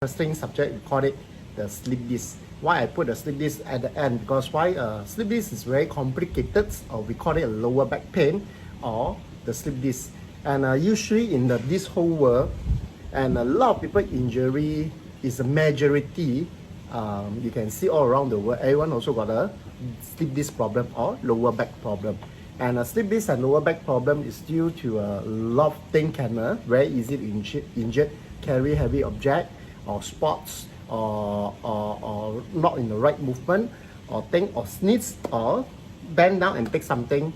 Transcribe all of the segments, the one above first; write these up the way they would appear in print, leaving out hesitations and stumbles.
interesting subject. We call it the slip disc. Why I put the slip disc at the end? Because why slip disc is very complicated, or we call it a lower back pain or the slip disc. And usually in this whole world, and a lot of people injury is a majority. You can see all around the world, everyone also got a slip disc problem or lower back problem. And a slip disc and lower back problem is due to a lot of things can very easy to injure, carry heavy object or sports or not in the right movement or think or sneeze or bend down and take something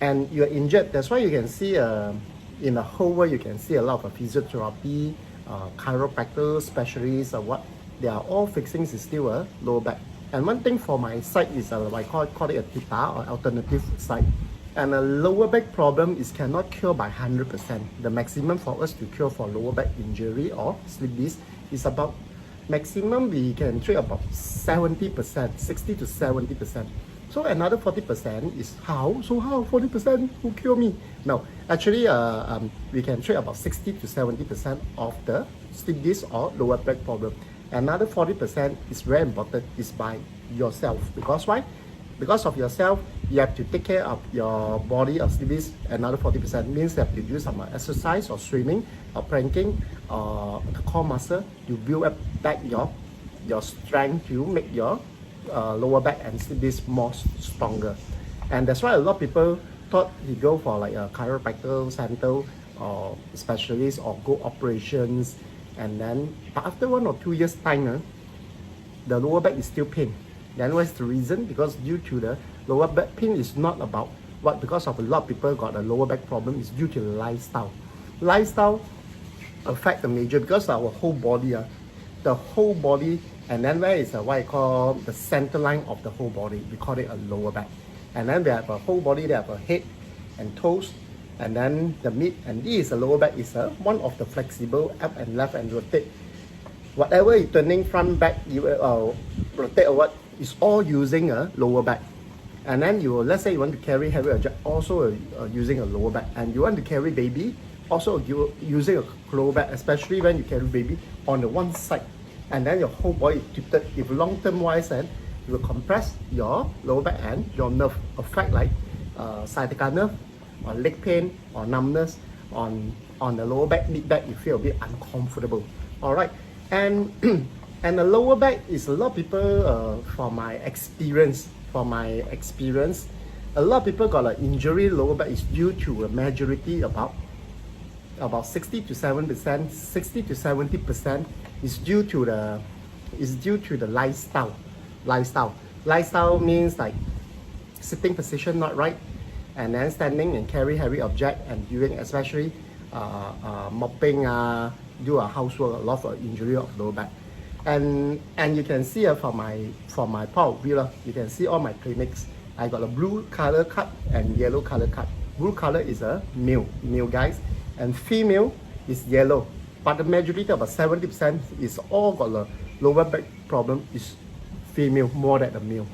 and you're injured. That's why you can see in the whole world you can see a lot of physiotherapy, chiropractor specialists or what, they are all fixing is still a lower back. And one thing for my side is I call it a theta or alternative side. And a lower back problem is cannot cure by 100%. The maximum for us to cure for lower back injury or slip disc is about maximum we can treat about 70%, 60 to 70%. So another 40% is how? So how 40% who cure me? No, actually we can treat about 60 to 70% of the slip disc or lower back problem. Another 40% is very important, is by yourself. Because why? Because of yourself, you have to take care of your body of slip disc. Another 40% means that you do some exercise or swimming or planking or the core muscle. You build up back your strength to make your lower back and slip disc more stronger. And that's why a lot of people thought you go for like a chiropractor center or specialist or go operations. And then, but after 1 or 2 years time, the lower back is still pain. Then what's the reason? Because due to the lower back pain is not about what, because of a lot of people got a lower back problem is due to lifestyle. Lifestyle affect the major because our whole body, the whole body, and then where is what I call the center line of the whole body, we call it a lower back. And then we have a whole body, they have a head and toes, and then the mid, and this is a lower back is one of the flexible up and left and rotate. Whatever you turning front back, you rotate or what, is all using a lower back. And then you, let's say you want to carry heavy object, also using a lower back. And you want to carry baby, also using a lower back, especially when you carry baby on the one side. And then your whole body is tilted. If long term wise, and you will compress your lower back and your nerve, affect like sciatica nerve, or leg pain, or numbness on the lower back, mid back, you feel a bit uncomfortable. All right, and and the lower back is a lot of people, from my experience, a lot of people got an injury lower back is due to a majority about 60 to 7%, 60 to 70% is due to the lifestyle. Lifestyle means like sitting position not right, and then standing and carry heavy object and doing especially mopping, do a housework, a lot of injury of lower back. And you can see from my point of view, you can see all my clinics. I got a blue color cut and yellow color cut. Blue color is a male guys, and female is yellow. But the majority, about 70%, is all got a lower back problem is female more than the male.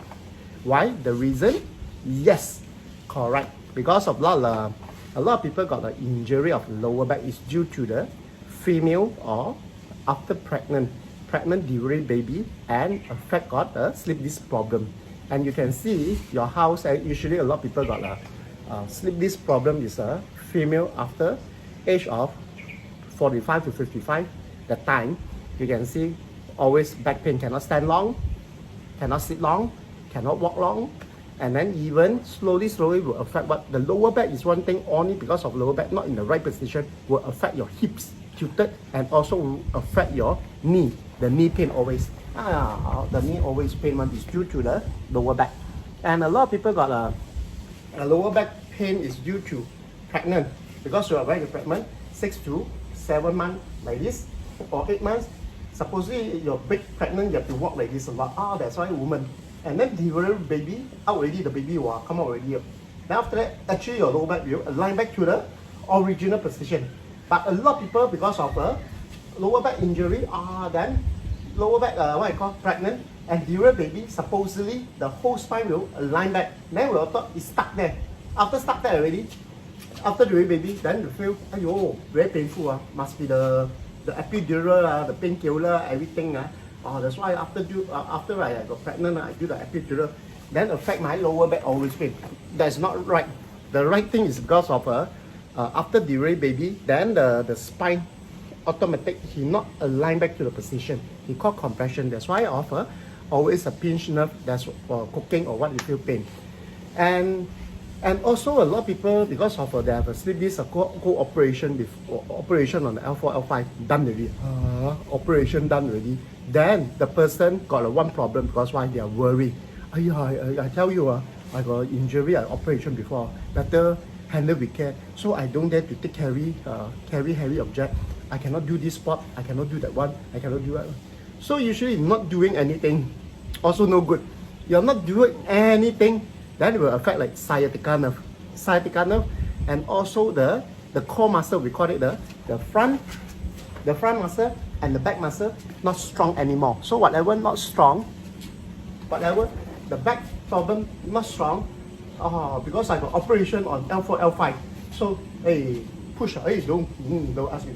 Why? The reason? Yes, correct. Because of a lot of people got the injury of lower back is due to the female or after pregnant delivery baby, and affect got a slip disc problem. And you can see your house, and usually a lot of people got a slip disc problem is a female after age of 45 to 55. That time you can see always back pain, cannot stand long, cannot sit long, cannot walk long. And then even slowly will affect, but the lower back is one thing, only because of lower back not in the right position will affect your hips tilted, and also will affect your knee. The knee pain always, the knee always pain one is due to the lower back. And a lot of people got a lower back pain is due to pregnant, because you are very pregnant, 6 to 7 months like this, or 8 months. Supposedly you're big pregnant, you have to walk like this a lot. That's why woman. And then deliver baby out already, the baby will come out already. Then after that, actually your lower back will align back to the original position. But a lot of people, because of a lower back injury, then lower back, what I call pregnant, and deliver baby, supposedly the whole spine will align back. Then we will thought it's stuck there. After stuck there already, after delivery baby, then you feel, very painful. Must be the the epidural, the painkiller, everything. Oh, that's why after I got pregnant, I do the epidural. Then affect my lower back always pain. That's not right. The right thing is because of after delivery baby, then the spine automatic, he not align back to the position. He called compression. That's why I offer always a pinch nerve that's for cooking or what you feel pain. And also a lot of people, because of they have a slip disc, go operation on the L4, L5 done already. Operation done already. Then the person got one problem because why they are worried. I tell you, I got injury at operation before. Better handle with care. So I don't dare to take carry heavy object. I cannot do this sport. I cannot do that one. I cannot do that one. So usually not doing anything, also no good. You're not doing anything, then it will affect like sciatica nerve, and also the core muscle. We call it the front muscle and the back muscle not strong anymore. So whatever not strong, the back problem not strong. Because I got operation on L4, L5. So push. Don't ask me.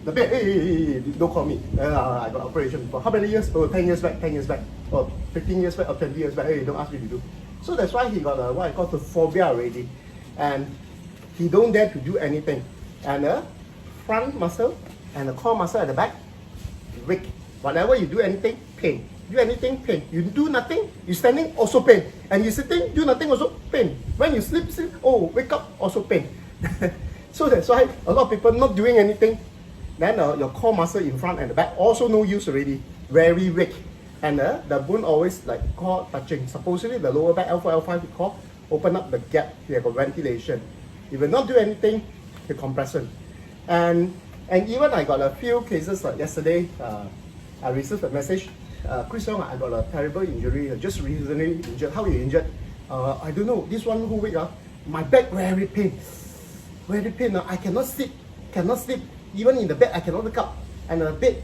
The bed, don't call me. I got operation before. How many years? 10 years back. Or 15 years back or 20 years back. Don't ask me to do. So that's why he got what I call the phobia already. And he don't dare to do anything. And the front muscle and the core muscle at the back, weak. Whatever you do anything, pain. Do anything, pain. You do nothing, you standing, also pain. And you sitting, do nothing, also pain. When you sleep, wake up, also pain. So that's why a lot of people not doing anything. Then your core muscle in front and the back also no use already, very weak. And the bone always like call touching. Supposedly the lower back L4, L5 we call open up the gap. You have a ventilation. If you not do anything, the compression. And even I got a few cases like yesterday. I received a message. Chris Leong, I got a terrible injury. Just recently injured. How you injured? I don't know. This one whole week, my back very pain. Very pain. I cannot sleep. Even in the bed, I cannot wake up. And the bed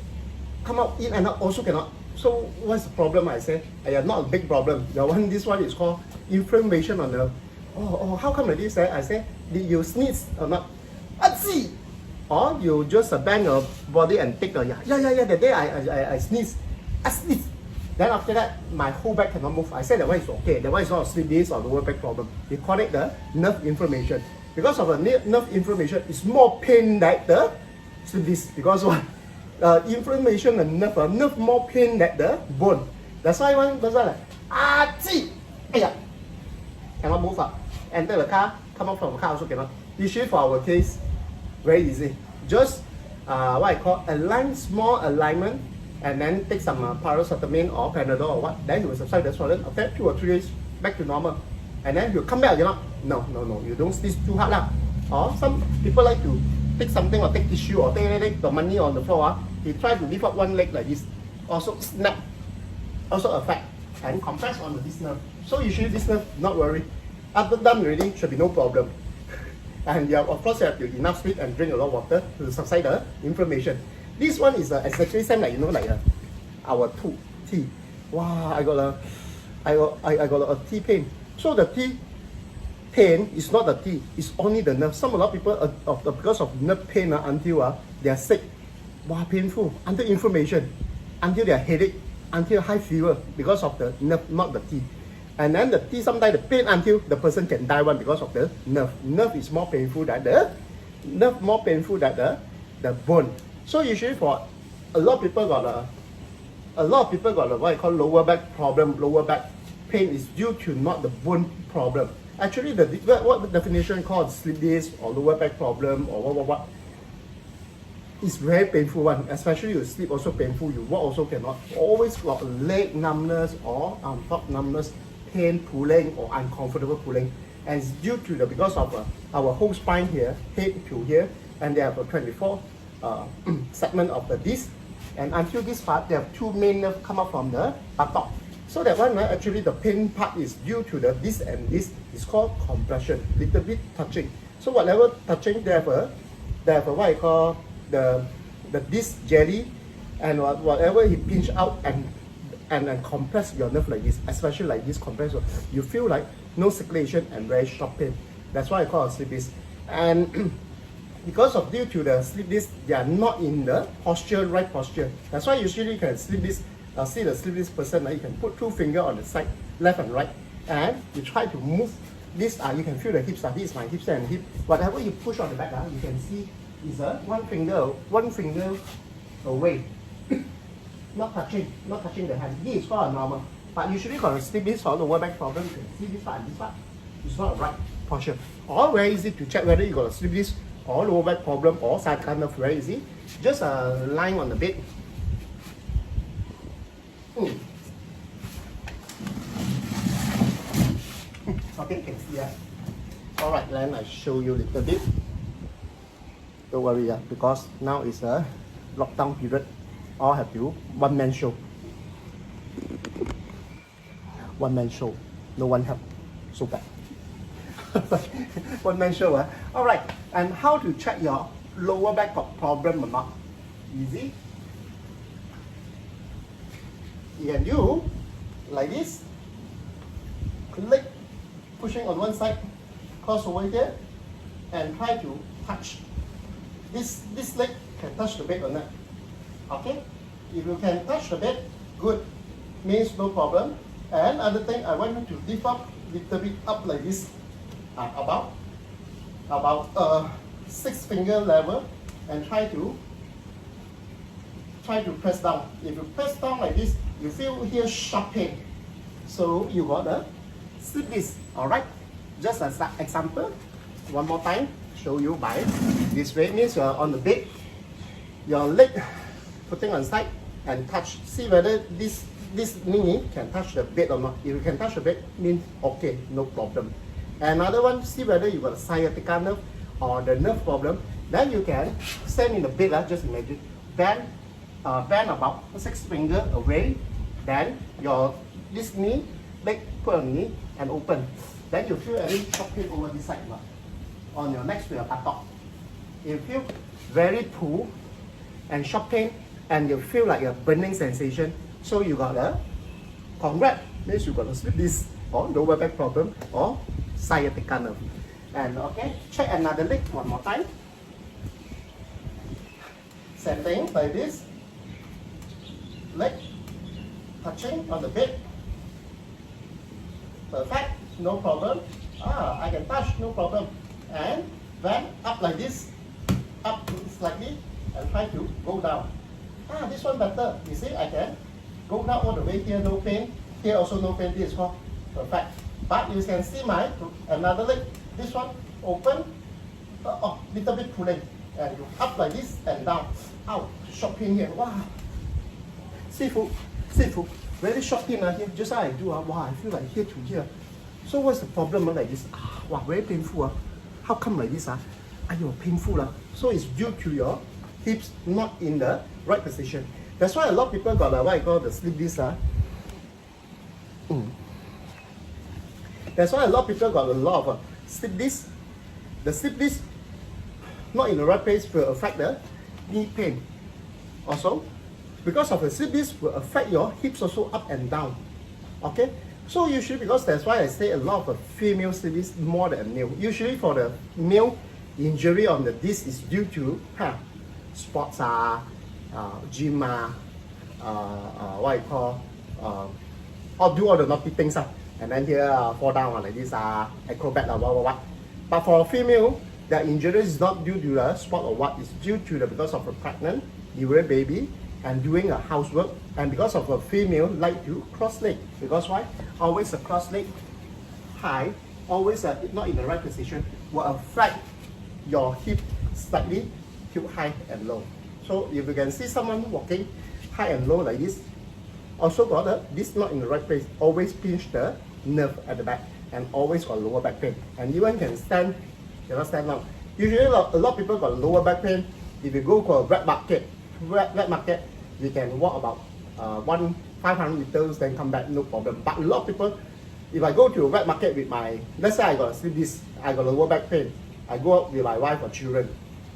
come out, in and out, also cannot. So what's the problem? I say, not a big problem. This one is called inflammation on the. How come like this? I say, did you sneeze or not? See. Or you just bang your body and take a The day I sneeze. Then after that, my whole back cannot move. I said that one is okay. That one is not a slip disc or lower back problem. They call it the nerve inflammation. Because of the nerve inflammation, it's more pain than the slip disc. Because what? Inflammation and nerve more pain than the bone. That's why one person like, cannot move up. Enter the car, come out from the car also cannot. Usually for our case, very easy. Just what I call small alignment, and then take some paracetamol or Panadol or what, then you will subside the swelling. After 2 or 3 days, back to normal. And then you come back, no, you don't squeeze too hard lah. Or some people like to take something or take tissue or take the money on the floor. He try to lift up one leg like this, also snap, also affect and compress on this nerve. So usually this nerve, not worry. After done already, should be no problem. And of course you have to enough sleep and drink a lot of water to subside the inflammation. This one is exactly same like our teeth. Wow, I got a teeth pain. So the teeth pain is not the teeth, it's only the nerve. A lot of people because of nerve pain until they are sick. Wow, painful until inflammation, until they are headache, until high fever because of the nerve, not the teeth. And then the teeth sometimes the pain until the person can die one because of the nerve. Nerve is more painful than the bone. So usually for a lot of people got what I call lower back problem. Lower back pain is due to not the bone problem. Actually, what the definition called slip disc or lower back problem or what is very painful one. Especially you sleep also painful. You walk also cannot. Always got leg numbness or top numbness, pain pulling or uncomfortable pulling, and it's due to because of our whole spine here, head to here, and they have a 24. Segment of the disc, and until this part, they have 2 main nerves come up from the buttock. So that one, actually the pain part is due to the this and this is called compression, little bit touching. So whatever touching, they have a what I call the disc jelly, and whatever he pinch out and compress your nerve like this, especially like this compressor, you feel like no circulation and very sharp pain. That's why I call it slip disc. And because of due to the slip disc, they are not in the posture, right posture. That's why usually you can slip disc, see the slip disc person, you can put 2 fingers on the side, left and right, and you try to move this. You can feel the hips. This is my hips and hip. Whatever you push on the back, you can see is one finger away, not touching the hand. This is called a normal. But usually for a slip disc or lower back problem, you can see this part and this part. It's not a right posture. All very easy to check whether you got a slip disc or lower back problem or sciatica nerve. Very easy. Just lying on the bed. Okay, you can see that. Alright, then I show you a little bit. Don't worry, because now is a lockdown period. All have to one-man show. One-man show. No one help. So bad. One-man show. Alright, and how to check your lower back problem or not? Easy. You can do like this. Leg pushing on one side, cross over here, and try to touch. This leg can touch the bed or not. Okay? If you can touch the bed, good. Means no problem. And other thing, I want you to lift up little bit up like this, about 6 finger level, and try to press down. If you press down like this, you feel here sharp pain. So you got a slip disc. Alright? Just as an example, one more time, show you by this way. Means you're on the bed, your leg putting on side and touch. See whether this knee can touch the bed or not. If you can touch the bed, means okay, no problem. Another one, see whether you got a sciatica nerve or the nerve problem. Then you can stand in the bed, just imagine, bend about 6 finger away. Then this knee, leg put on knee and open. Then you feel a little sharp pain over this side, on your next to your buttock. You feel very pull and sharp pain, and you feel like a burning sensation. So you got a congrats, means you got a slip disc or lower back problem or sciatica nerve. And okay, check another leg one more time. Same thing like this. Leg touching on the bed. Perfect, no problem. I can touch, no problem. And then up like this, up slightly, and try to go down. This one better. You see, I can go down all the way here, no pain. Here also no pain. This is called perfect. But you can see my another leg. This one open, little bit pulling, and you up like this and down. Ow, sharp pain here. Wow. Sifu, very sharp pain here. Just how I do. Wow, I feel like here to here. So what's the problem like this? Wow, very painful. How come like this? You're painful. So it's due to your hips not in the right position. That's why a lot of people got what I call the slip disc. That's why a lot of people got a lot of slip disc. The slip disc not in the right place will affect the knee pain. Also, because of the slip disc will affect your hips also up and down. Okay? So usually, because that's why I say a lot of female slip disc more than male. Usually for the male, injury on the disc is due to sports, gym, what you call, or do all the naughty things, and then here fall down like this, acrobat, what. But for a female, the injury is not due to the sport or what, it's due to the because of a pregnant, delivering baby, and doing a housework, and because of a female like to cross leg. Because why? Always a cross leg high, always not in the right position, will affect your hip slightly tilt high and low. So if you can see someone walking high and low like this, also got this not in the right place, always pinch the nerve at the back, and always got lower back pain. And even can stand, cannot stand long. Usually a lot of people got lower back pain. If you go for a wet market, you can walk about 500 meters, then come back, no problem. But a lot of people, if I go to a wet market with my, let's say I got a slip disc, I got lower back pain, I go out with my wife or children.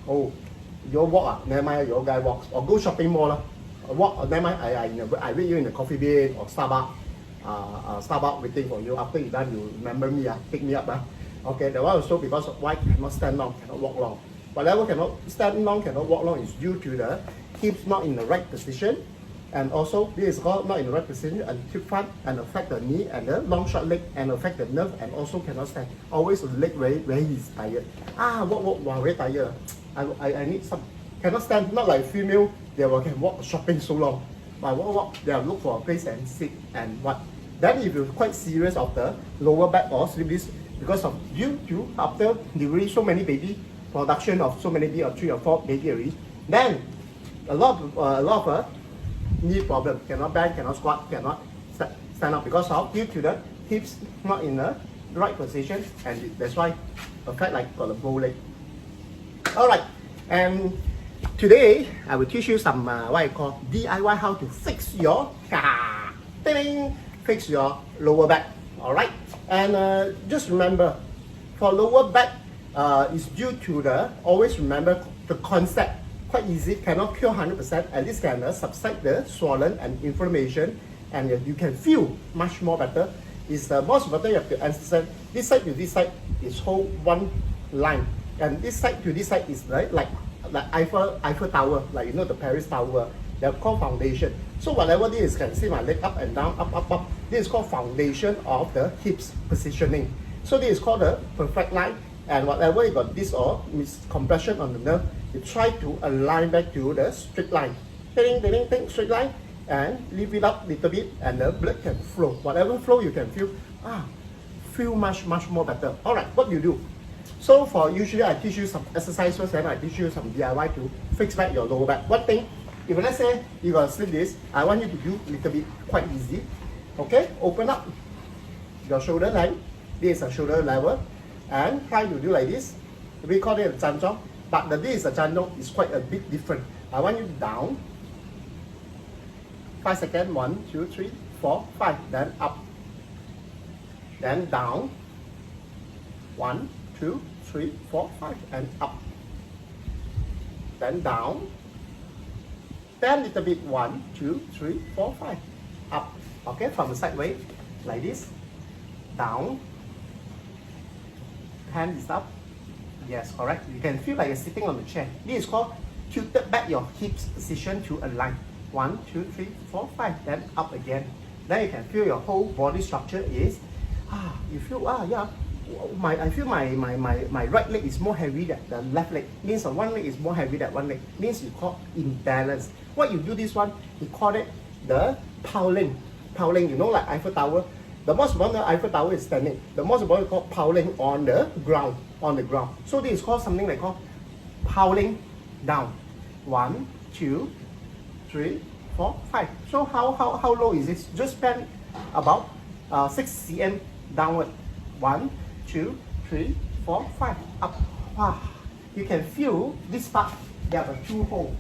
Oh, you walk, never mind, your guy walks. Or go shopping mall, walk, never mind, I wait you in the coffee bean or Starbucks waiting for you. After you done, you remember me, pick me up. Okay, that one also because why cannot stand long, cannot walk long. Whatever cannot stand long, cannot walk long is due to the hips not in the right position. And also, this is called not in the right position and hip front and affect the knee and the long short leg and affect the nerve and also cannot stand. Always the leg very is tired. Walk, wow, very tired. I need some, cannot stand, not like female, they can walk shopping so long. But walk, they will look for a place and sit and what. Then if you're quite serious of the lower back or slip disc, because of due to after delivery so many baby, production of so many baby or 3 or 4 baby already, then a lot of knee problem, cannot bend, cannot squat, cannot stand up because of due to the hips not in the right position, and that's why affect like got a bow leg. Alright, and today I will teach you some what I call DIY how to fix your fix your lower back. Alright, and just remember for lower back is due to the, always remember the concept. Quite easy, cannot cure 100%, at least can subside the swollen and inflammation, and you can feel much more better. Is the most important you have to understand. This side to this side is whole one line, and this side to this side is like Eiffel Tower, like you know the Paris Tower. They're called foundation. So whatever this is, can see my leg up and down, up. This is called foundation of the hips positioning. So this is called the perfect line. And whatever you got this or miscompression on the nerve, you try to align back to the straight line. Straight line, and leave it up a little bit, and the blood can flow. Whatever flow you can feel much more better. Alright, what you do? So for usually I teach you some exercise first, and I teach you some DIY to fix back your lower back. One thing, if let's say you got to slip this, I want you to do a little bit quite easy. Okay, open up your shoulder line. This is a shoulder level. And try to do like this. We call it a chanjong, but this is a chanjong is quite a bit different. I want you down. 5 seconds. 1, 2, 3, 4, 5. Then up. Then down. 1, 2, 3, 4, 5, and up. Then down. Then little bit. 1, 2, 3, 4, 5. Up. Okay, from the sideways like this. Down. Hand is up. Yes, correct. You can feel like you're sitting on the chair. This is called tilted back your hips position to align. 1, 2, 3, 4, 5. Then up again. Then you can feel your whole body structure is you feel yeah. I feel my right leg is more heavy than the left leg. Means one leg is more heavy than one leg. Means you call imbalance. What you do this one, you call it the powling. Powling, you know, like Eiffel Tower. The most important Eiffel Tower is standing. The most important is called powling on the ground. So this is called something like called powling down. 1, 2, 3, 4, 5. So how low is this? Just bend about 6 cm downward. 1, 2, 3, 4, 5. Up. Wow. You can feel this part. There are 2 holes.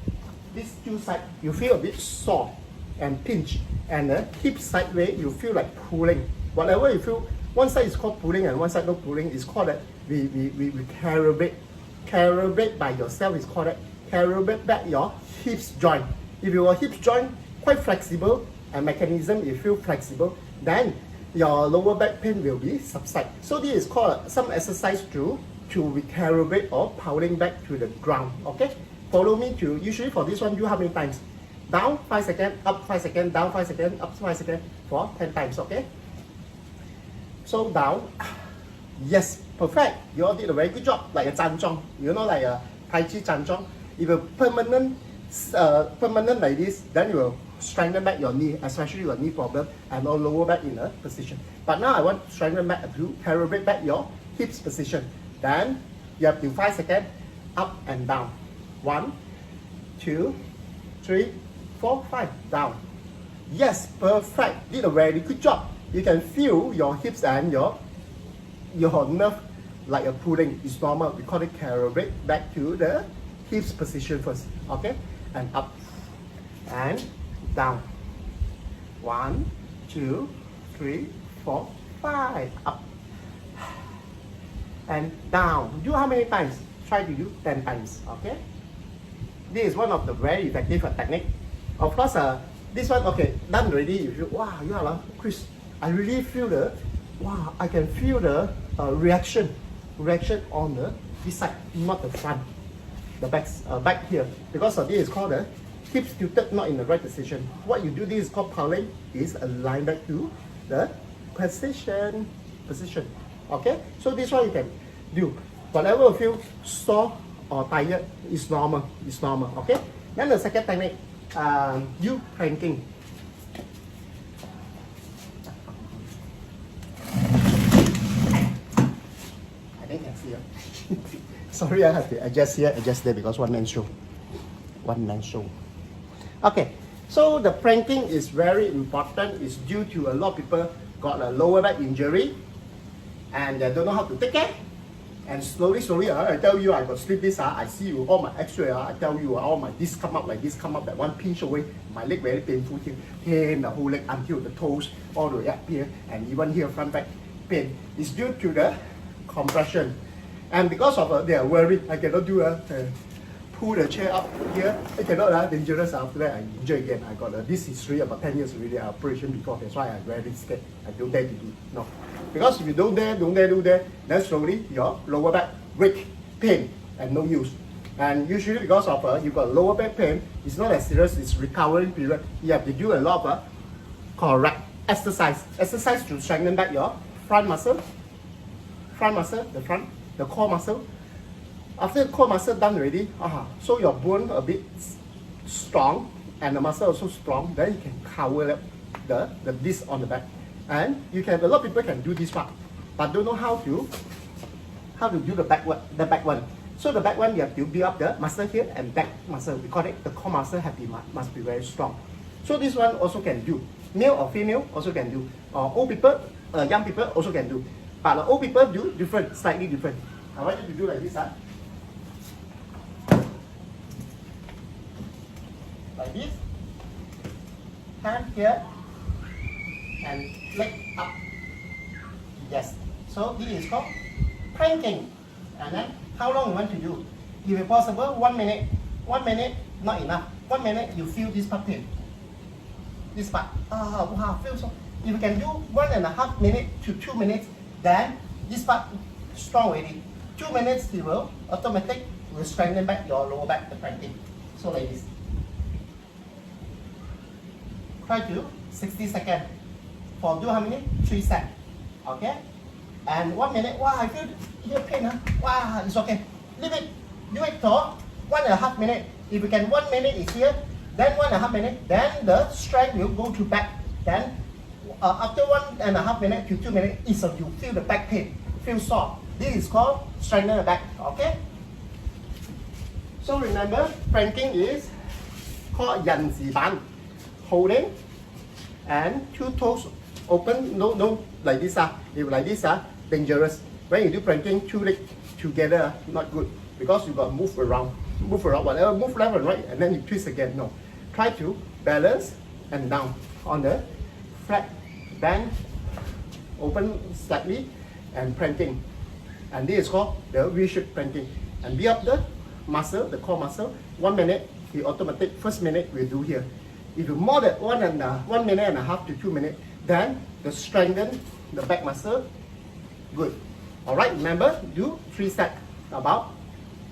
These 2 sides, you feel a bit sore and pinch, and the hip sideways you feel like pulling. Whatever you feel, one side is called pulling and one side not pulling. It's called that we calibrate. Calibrate by yourself is called that calibrate back your hips joint. If your hips joint quite flexible and mechanism you feel flexible, then your lower back pain will be subside. So this is called some exercise to recalibrate or powering back to the ground. Okay, follow me to usually for this one do how many times? Down 5 seconds, up 5 seconds, down 5 seconds, up 5 seconds for 10 times. Okay. So down, yes, perfect. You all did a very good job, like a chanjong. You know, like a Tai Chi chanjong. If you permanent like this, then you will strengthen back your knee, especially your knee problem and all lower back in a position. But now I want to strengthen back to calibrate back your hips position. Then you have to 5 seconds, up and down. 1, 2, 3, 4, 5, down. Yes, perfect. Did a very good job. You can feel your hips and your nerve like a pulling. It's normal. We call it calibrate back to the hips position first. Okay, and up and down. 1, 2, 3, 4, 5. Up and down. Do how many times? Try to do 10 times. Okay. This is one of the very effective technique. Of course, this one okay done already. You feel wow, Chris. I really feel the I can feel the reaction on the this side, not the front. the back here, because this is called the hips tilted, not in the right position. What you do, this is called pulling, is align back to the position. Okay, so this one you can do. Whatever you feel sore or tired is normal. Okay. Then the second technique, you planking. I think you can see it. Sorry, I have to adjust here, adjust there, because one man show. Okay, so the planking is very important. It's due to a lot of people got a lower back injury and they don't know how to take care. And slowly, I tell you, I got slip disc. I see you all my X-ray. I tell you, all my disc come up like this, come up that one pinch away. My leg very painful, pain the whole leg until the toes, all the way up here, and even here front back pain. It's due to the compression, and because of they are worried, I cannot do pull the chair up here. I cannot, dangerous. After that, I injure again. I got this history about 10 years already. Operation before. That's why I'm very scared. I don't dare to do. No. Because if you don't dare do that, then slowly your lower back weak, pain, and no use. And usually because of you got lower back pain, it's not as serious. It's recovering period. You have to do a lot of correct exercise to strengthen back your front muscle, the core muscle. After the core muscle done already, so your bone a bit strong and the muscle also strong. Then you can cover up the disc on the back. And you can, a lot of people can do this part, but don't know how to do the back one. So the back one, you have to build up the muscle here and back muscle. We call it the core muscle must be very strong. So this one also can do. Male or female also can do. Old people, young people also can do. But old people do different, slightly different. I want you to do like this. Like this. Hand here. And leg up. Yes. So this is called planking. And then how long you want to do? If possible, 1 minute. 1 minute not enough. 1 minute you feel this part pain. This part. Wow, feel so. If you can do 1.5 minutes to 2 minutes, then this part strong already. 2 minutes it will automatically strengthen back your lower back, the planking. So like this. Try to 60 seconds. For do how many? 3 sets. Okay? And 1 minute, wow, I feel here pain. Wow, it's okay. Leave it. Do it for 1.5 minutes. If you can 1 minute is here, then 1.5 minutes, then the strength will go to back. Then after 1.5 minutes to 2 minutes, you feel the back pain, feel sore. This is called strengthen the back. Okay? So remember, planking is called 人字板, holding and 2 toes open, no, like this. If like this, dangerous. When you do planking, 2 legs together, not good. Because you got to move around, whatever, move left and right, and then you twist again. No. Try to balance and down on the flat, bend, open slightly, and planking. And this is called the V-shaped planking. And build up the muscle, the core muscle. 1 minute, the automatic first minute we do here. If you more than 1 minute and a half to 2 minutes, then the strengthen the back muscle, good. All right, remember, do 3 sets about.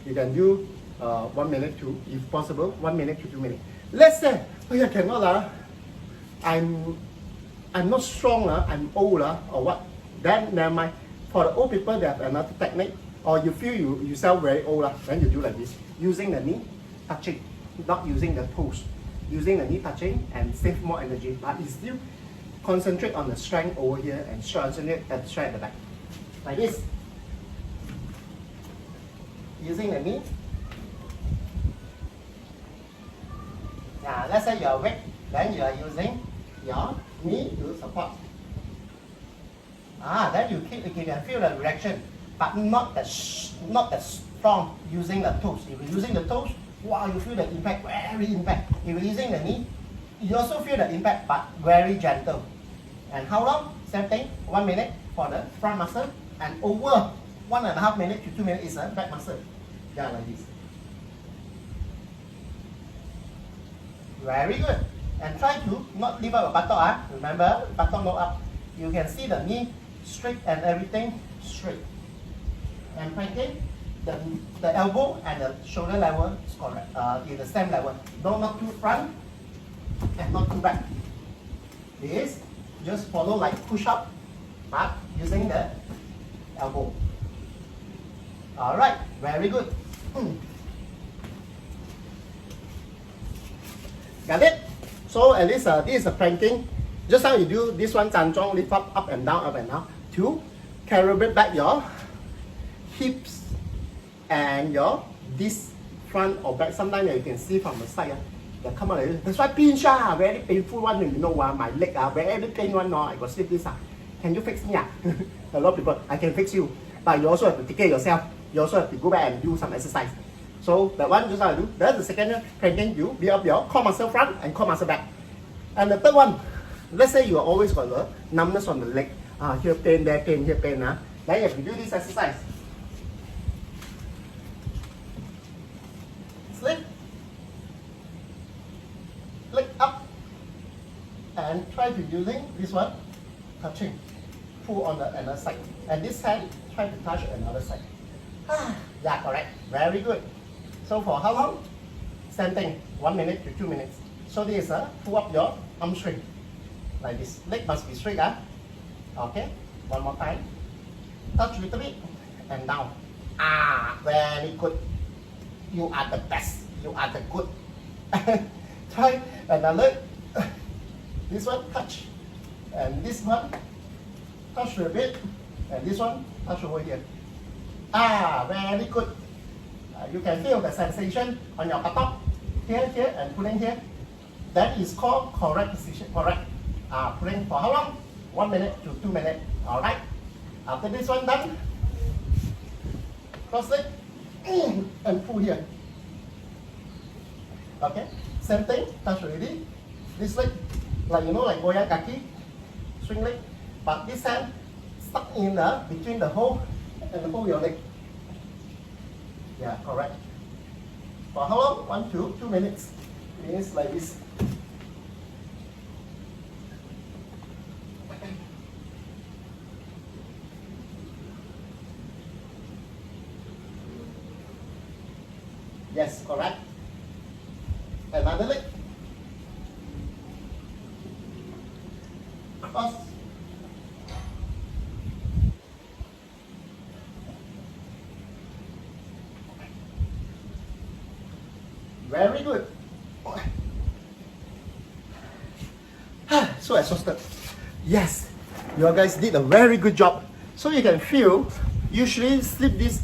You can do 1 minute to, if possible, 1 minute to 2 minutes. Let's say, I cannot, I'm not strong, I'm old, or what, then never mind. For the old people, they have another technique, or you feel yourself very old, then you do like this, using the knee touching, not using the toes. Using the knee touching and save more energy, but you still concentrate on the strength over here and strengthen it at the back. Like this. Using the knee. Let's say you are weak, then you are using your knee to support. Then you can feel the reaction, but not that strong using the toes. If you're using the toes, wow, you feel the impact, very impact. If you're using the knee, you also feel the impact, but very gentle. And how long? Same thing, 1 minute for the front muscle, and over 1.5 minutes to 2 minutes is the back muscle. Yeah, like this. Very good. And try to not leave out a buttock. Remember, buttock not up. You can see the knee straight and everything straight. And planking. the elbow and the shoulder level is correct, in the same level. No, not too front and not too back. This just follow like push up, but using the elbow. Alright, very good. Got it? So at least this is a planking. Just how you do this one, Zanzhong, lift up and down, to calibrate back your hips and your this front or back. Sometimes you can see from the side. They come out like this. That's why pinch very painful one. You know my leg very pain one. I got slip this. Can you fix me? A lot of people, I can fix you. But you also have to take care of yourself. You also have to go back and do some exercise. So that one just how I do. That's the second planking. You build up your core muscle front and core muscle back. And the third one, let's say you are always got the numbness on the leg. Here pain, there pain, here pain. Then you have to do this exercise. Slip, leg up, and try to using this one, touching, pull on the another side. And this hand, try to touch another side. Yeah, correct. Very good. So for how long? Same thing, 1 minute to 2 minutes. So this is pull up your arm string. Like this. Leg must be straight. Okay, one more time. Touch a little bit and down. Very good. You are the best. You are the good. Try another. This one touch. And this one touch a bit. And this one touch over here. Very good. You can feel the sensation on your buttock. Here, and pulling here. That is called correct position. Correct. Pulling for how long? 1 minute to 2 minutes. Alright. After this one done, cross leg and pull here. Okay. Same thing. Touch already. This leg, like like goyang kaki, swing leg. But this hand stuck in between the hole and the hole your leg. Yeah, correct. For how long? 1 to 2 minutes. Means like this. Yes, correct. Another leg. Cross. Very good. So exhausted. Yes, you guys did a very good job. So you can feel, usually slip this,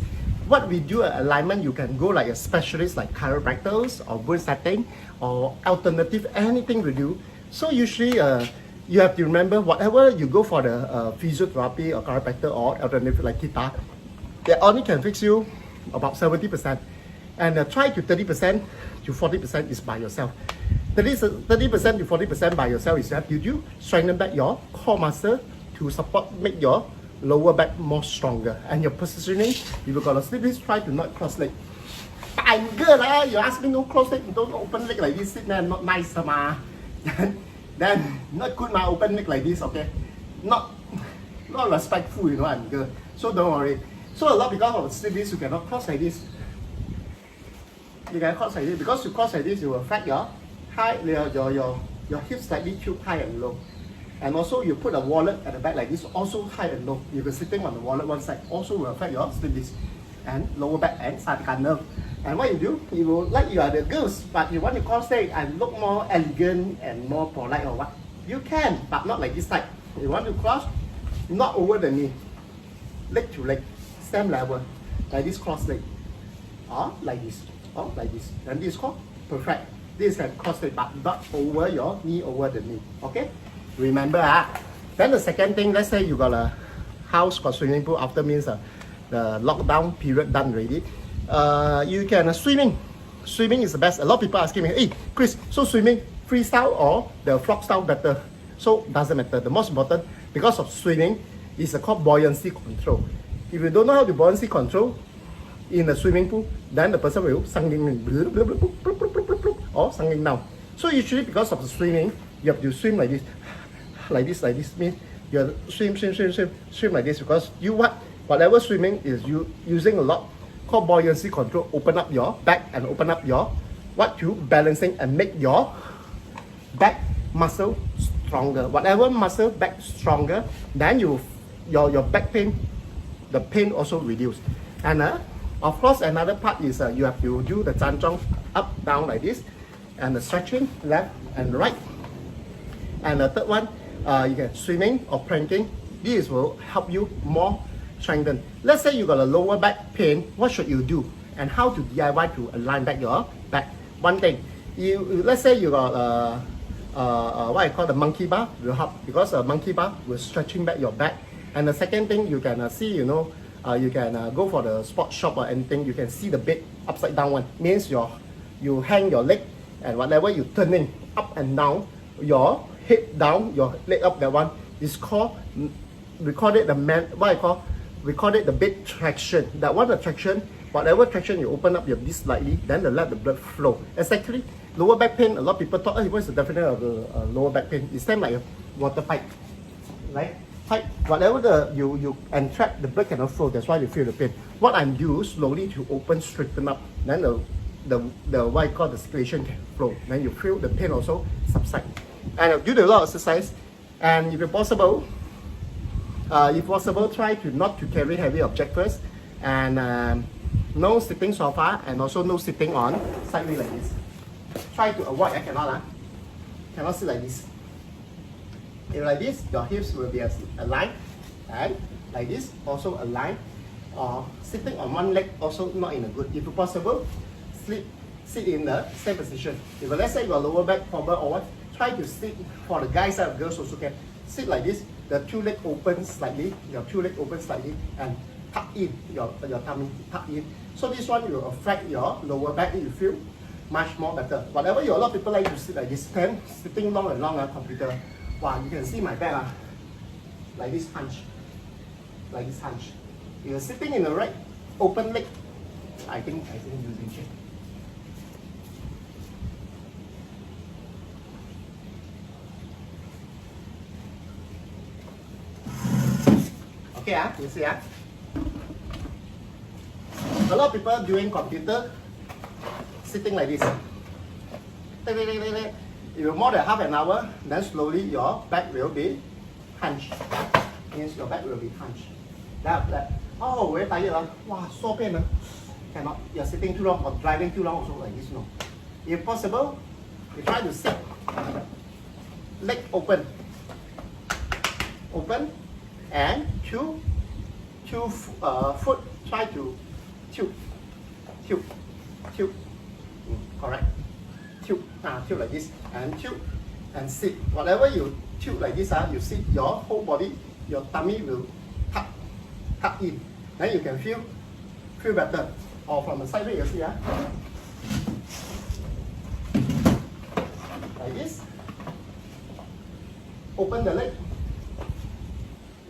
what we do alignment, you can go like a specialist like chiropractors or bone setting or alternative, anything we do. So usually you have to remember, whatever you go for the physiotherapy or chiropractor or alternative like guitar, they only can fix you about 70%. And try to 30% to 40% is by yourself. 30% to 40% by yourself is that you do strengthen back your core muscle to support, make your lower back more stronger. And your positioning, if you got a slip disc, try to not cross leg. I'm good, you ask me no cross leg, don't open leg like this, sit there, not nice, then not good, open leg like this, okay? Not respectful, I'm good. So don't worry. So a lot because of the slip disc, you cannot cross like this. You can cross like this. Because you cross like this, you will affect your high, your hips slightly tilt high and low. And also you put a wallet at the back like this, also high and low. You'll be sitting on the wallet one side, also will affect your slip disc and lower back and sciatica nerve. And what you do, you will, like you are the girls, but you want to cross leg and look more elegant and more polite or what, you can, but not like this side. You want to cross, not over the knee, leg to leg, same level, like this cross leg, or like this. Oh, like this. And this is called perfect. This can cross leg, but not over your knee, over the knee. Okay? Remember. Then the second thing, let's say you got a house got swimming pool, after means the lockdown period done already. You can swimming. Swimming is the best. A lot of people asking me, hey Chris, so swimming freestyle or the frog style better? So doesn't matter. The most important, because of swimming, is called buoyancy control. If you don't know how to buoyancy control in the swimming pool, then the person will sinking or sinking down. So usually because of the swimming, you have to swim like this, like this means you have to swim like this, because whatever swimming is you using a lot call buoyancy control. Open up your back and open up your balancing and make your back muscle stronger. Whatever muscle back stronger, then your back pain, the pain also reduce. And of course, another part is you have to do the zanzhong up down like this, and the stretching left and right. And the third one, you can swimming or planking. This will help you more strengthen. Let's say you got a lower back pain. What should you do? And how to DIY to align back your back? One thing, let's say you got what I call the monkey bar will help, because a monkey bar will stretching back your back. And the second thing you can see, you can go for the sports shop or anything. You can see the bed upside down one. Means you hang your leg, and whatever you turning up and down, your head down, your leg up. That one is called, we call it the bed traction. That one, the traction, whatever traction you open up your this slightly, then let the blood flow. Exactly. Lower back pain, a lot of people thought, hey, what's the definition of the lower back pain? It's kind of like a water pipe, right? Pipe, whatever you entrap, the blood cannot flow. That's why you feel the pain. What I'm doing slowly to open, straighten up, then the what I call the circulation can flow. Then you feel the pain also subside. And do a lot of exercise. And if possible, try to not to carry heavy object first, and no sitting sofa, and also no sitting on sideways like this. Try to avoid. I cannot sit like this. If like this, your hips will be aligned, and like this also aligned. Or sitting on one leg also not in a good. If possible, sit in the same position. If let's say you got lower back problem or what, try to sit. For the guys and girls also can sit like this. The two leg open slightly. Your two leg open slightly and tuck in your tummy. Tuck in. So this one will affect your lower back. You feel much more better. Whatever a lot of people like to sit like this, sitting long and long on computer. Wow, you can see my back like this hunch. Like this hunch. You're sitting in the right open leg. I think using shape. Okay, you see a lot of people doing computer sitting like this. If you're more than half an hour, then slowly your back will be hunched. Means your back will be hunched. That. Oh, very tired. Wow, so pain. Cannot. You're sitting too long or driving too long also like this. No. If possible, you try to sit. Leg open. Open. And two foot try to tilt. Correct. Tilt like this, and tilt and sit. Whatever you tilt like this, you sit, your whole body, your tummy will tuck in. Then you can feel better. Or from the side way, you see, like this. Open the leg.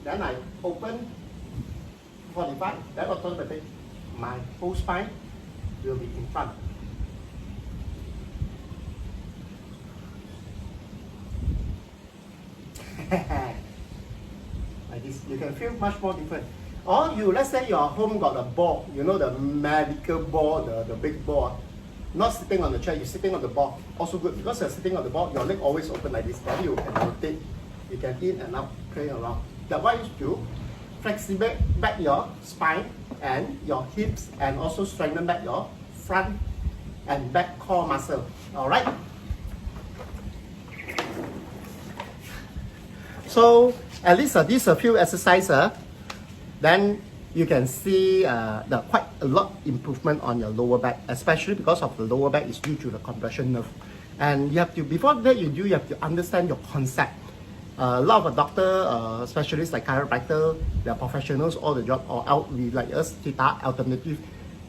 Then I open 45. Then automatically my whole spine will be in front. Like this, you can feel much more different. Or let's say your home got a ball, the medical ball, the big ball. Not sitting on the chair, you're sitting on the ball. Also good, because you're sitting on the ball, your leg always open like this. Then you can rotate, you can in and out, play around. That one is to flexible back your spine and your hips, and also strengthen back your front and back core muscle. Alright? So at least these a few exercises, then you can see quite a lot improvement on your lower back, especially because of the lower back is due to the compression nerve. And you have to, before that you have to understand your concept. A lot of doctor, specialists like chiropractor, they are professionals, all the job, or we like us, theta, alternative.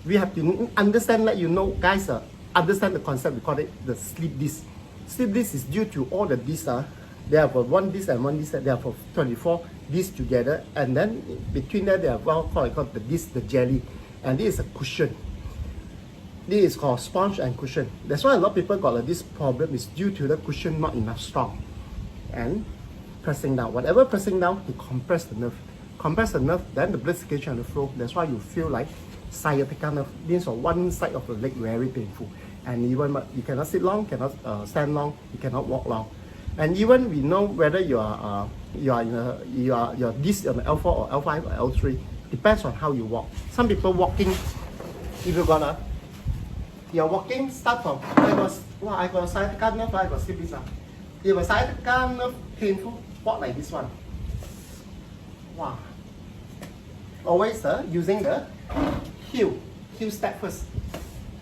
We have to understand, let you know, guys, understand the concept. We call it the slip disc. Slip disc is due to all the discs. They have one disc and one disc. They have 24 discs together, and then between them they have what called the disc, the jelly, and this is a cushion. This is called sponge and cushion. That's why a lot of people got this problem is due to the cushion not enough strong, and pressing down. Whatever pressing down, you compress the nerve. Compress the nerve, then the blood circulation and the flow. That's why you feel like sciatica nerve means on one side of the leg very painful, and even you cannot sit long, cannot stand long, you cannot walk long, and even we know whether you're this on the L4 or L5 or L3 depends on how you walk. Some people walking, if you're walking, start from I got a sciatica nerve, I got slip disc. If a sciatica nerve painful, walk like this one. Wow. Always using the heel step first.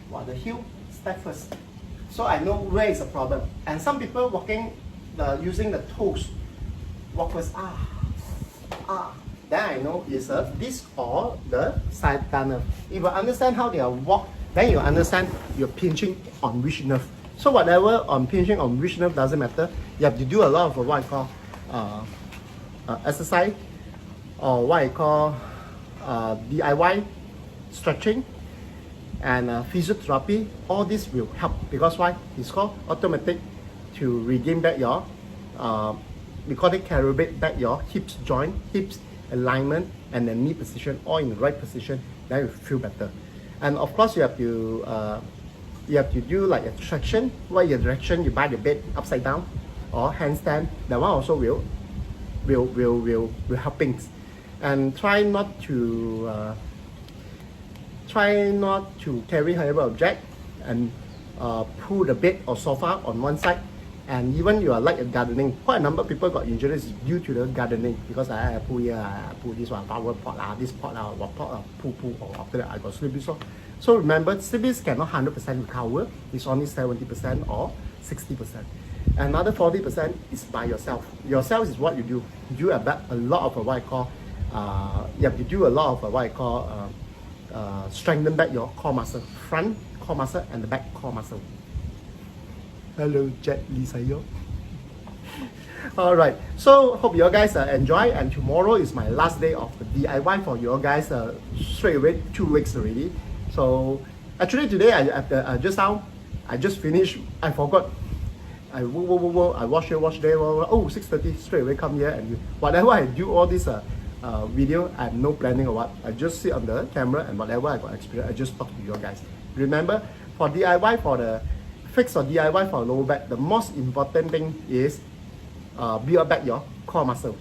Wow, the heel step first. So I know where is the problem. And some people walking using the toes. Walk first. Then I know is this or the sciatica nerve. If you understand how they are walk, then you understand you're pinching on which nerve. So whatever on pinching on which nerve doesn't matter. You have to do a lot of what I call exercise, or what I call DIY stretching and physiotherapy. All this will help because why? It's called automatic to regain back your we call it calibrate back your hips joint, hips alignment, and the knee position all in the right position. Then you feel better. And of course you have to do like a traction. What your direction? You buy the bed upside down or handstand. That one also will helping. And try not to carry heavy object and pull the bed or sofa on one side. And even you are like a gardening, quite a number of people got injuries due to the gardening because I pull here, I pull this one, flower pot, this pot, what pot, pull, or after that I got slip disc. So remember, slip disc cannot 100% recover. It's only 70% or 60%. Another 40% is by yourself. Yourself is what you do. You do a lot of what I call you have to do a lot of what I call strengthen back your core muscle, front core muscle and the back core muscle. Hello, Jet Lisa. All right, so hope you guys enjoy, and tomorrow is my last day of the DIY for you guys. Straight away 2 weeks already. So actually today I just finished. I forgot. I watch there. Oh, 6:30 straight away come here, and whatever I do all this video, I have no planning or what. I just sit on the camera and whatever I got experience, I just talk to you guys. Remember, for DIY for the fix or DIY for lower back, the most important thing is build back your core muscle.